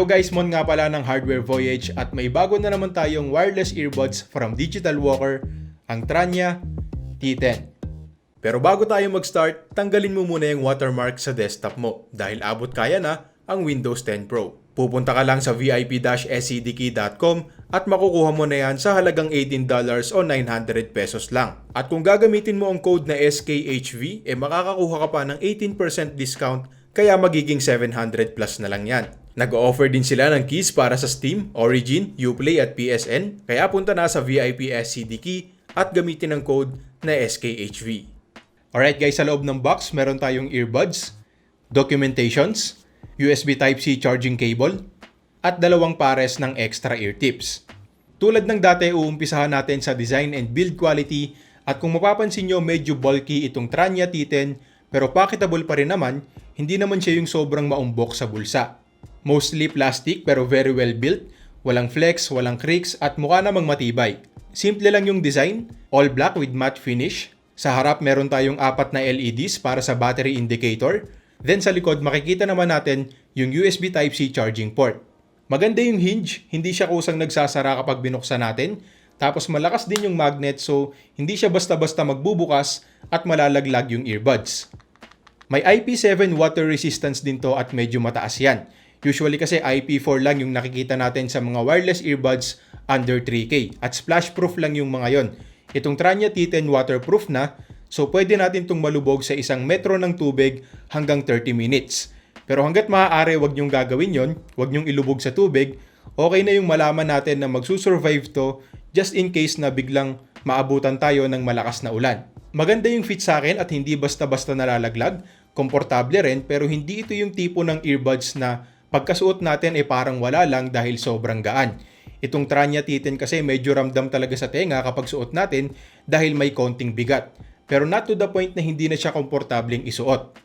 Yo guys, Mon nga pala ng Hardware Voyage at may bago na naman tayong wireless earbuds from Digital Walker, ang Tranya T10. Pero bago tayo mag-start, tanggalin mo muna yung watermark sa desktop mo dahil abot kaya na ang Windows 10 Pro. Pupunta ka lang sa vip-scdkey.com at makukuha mo na yan sa halagang $18 o 900 pesos lang. At kung gagamitin mo ang code na SKHV, makakakuha ka pa ng 18% discount kaya magiging 700 plus na lang yan. Nag-offer din sila ng keys para sa Steam, Origin, Uplay at PSN, kaya punta na sa VIP-SCDKey at gamitin ang code na SKHV. Alright guys, sa loob ng box, meron tayong earbuds, documentations, USB Type-C charging cable, at 2 pares ng extra ear tips. Tulad ng dati, uumpisahan natin sa design and build quality at kung mapapansin nyo medyo bulky itong Tranya T10 pero packetable pa rin naman, hindi naman siya yung sobrang maumbok sa bulsa. Mostly plastic pero very well built, walang flex, walang creaks at mukha namang matibay. Simple lang yung design, all black with matte finish. Sa harap meron tayong 4 na LEDs para sa battery indicator. Then sa likod makikita naman natin yung USB Type-C charging port. Maganda yung hinge, hindi siya kusang nagsasara kapag binuksan natin. Tapos malakas din yung magnet so hindi siya basta-basta magbubukas at malalaglag yung earbuds. May IP7 water resistance din to at medyo mataas yan. Usually kasi IP4 lang yung nakikita natin sa mga wireless earbuds under 3K at splash-proof lang yung mga yon. Itong Tranya T10 waterproof na, so pwede natin itong malubog sa 1 metro ng tubig hanggang 30 minutes. Pero hanggat maaari, wag nyong gagawin yon, wag nyong ilubog sa tubig, okay na yung malaman natin na magsusurvive to just in case na biglang maabutan tayo ng malakas na ulan. Maganda yung fit sa akin at hindi basta-basta nalalaglag, komportable rin pero hindi ito yung tipo ng earbuds na pagkasuot natin parang wala lang dahil sobrang gaan. Itong Tranya T10 kasi medyo ramdam talaga sa tenga kapag suot natin dahil may konting bigat. Pero not to the point na hindi na siya komportableng isuot.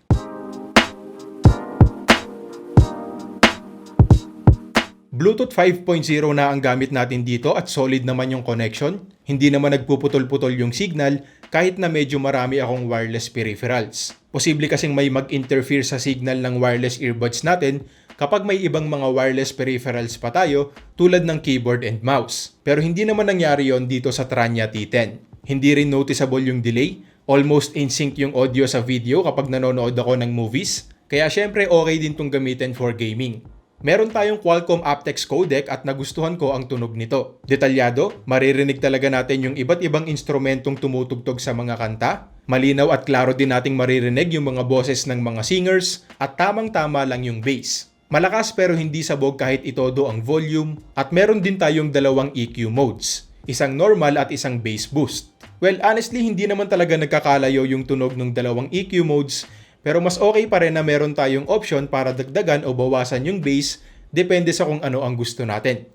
Bluetooth 5.0 na ang gamit natin dito at solid naman yung connection. Hindi naman nagpuputol-putol yung signal kahit na medyo marami akong wireless peripherals. Posible kasing may mag-interfere sa signal ng wireless earbuds natin kapag may ibang mga wireless peripherals pa tayo tulad ng keyboard and mouse. Pero hindi naman nangyari yon dito sa Tranya T10. Hindi rin noticeable yung delay. Almost in sync yung audio sa video kapag nanonood ako ng movies. Kaya syempre okay din tong gamitin for gaming. Meron tayong Qualcomm aptX codec at nagustuhan ko ang tunog nito. Detalyado, maririnig talaga natin yung iba't ibang instrumentong tumutugtog sa mga kanta. Malinaw at klaro din nating maririnig yung mga boses ng mga singers at tamang-tama lang yung bass. Malakas pero hindi sabog kahit itodo ang volume at meron din tayong 2 EQ modes. Isang normal at isang bass boost. Well, honestly, hindi naman talaga nagkakalayo yung tunog ng 2 EQ modes pero mas okay pa rin na meron tayong option para dagdagan o bawasan yung bass depende sa kung ano ang gusto natin.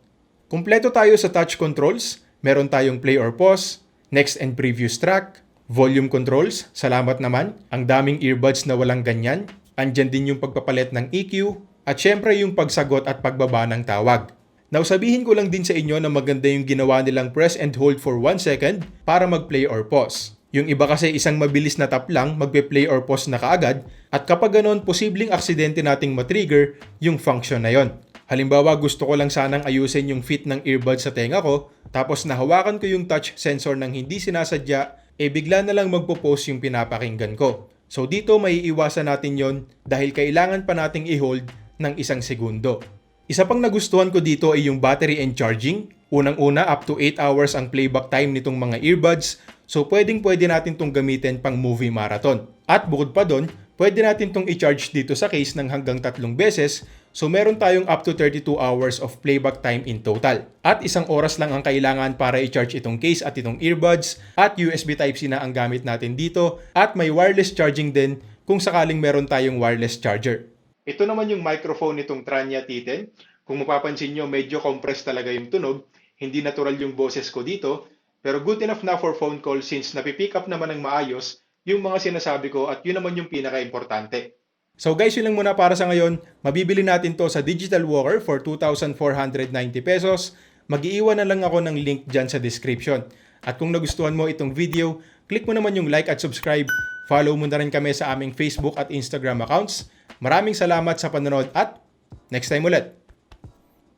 Kumpleto tayo sa touch controls, meron tayong play or pause, next and previous track, volume controls, salamat naman, ang daming earbuds na walang ganyan, andyan din yung pagpapalit ng EQ, at syempre yung pagsagot at pagbaba ng tawag. Now sabihin ko lang din sa inyo na maganda yung ginawa nilang press and hold for 1 second para mag-play or pause. Yung iba kasi isang mabilis na tap lang, magpe-play or pause na kaagad at kapag ganon, posibleng aksidente nating matrigger yung function na yon. Halimbawa, gusto ko lang sanang ayusin yung fit ng earbuds sa tenga ko tapos nahawakan ko yung touch sensor ng hindi sinasadya, bigla na lang magpo-pause yung pinapakinggan ko. So dito may iiwasan natin yon dahil kailangan pa nating i-hold ng 1 segundo. Isa pang nagustuhan ko dito ay yung battery and charging. Unang-una, up to 8 hours ang playback time nitong mga earbuds. So pwedeng-pwede natin itong gamitin pang movie marathon. At bukod pa doon, pwede natin itong i-charge dito sa case ng hanggang 3 beses. So meron tayong up to 32 hours of playback time in total. At 1 oras lang ang kailangan para i-charge itong case at itong earbuds. At USB Type-C na ang gamit natin dito. At may wireless charging din kung sakaling meron tayong wireless charger. Ito naman yung microphone nitong Tranya T10. Kung mapapansin nyo, medyo compressed talaga yung tunog. Hindi natural yung boses ko dito. Pero good enough na for phone call since napipick up naman ng maayos yung mga sinasabi ko at yun naman yung pinaka-importante. So guys, yun lang muna para sa ngayon. Mabibili natin to sa Digital Walker for 2,490 pesos. Mag-iiwan na lang ako ng link dyan sa description. At kung nagustuhan mo itong video, click mo naman yung like at subscribe. Follow mo na rin kami sa aming Facebook at Instagram accounts. Maraming salamat sa panonood at next time ulit!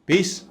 Peace!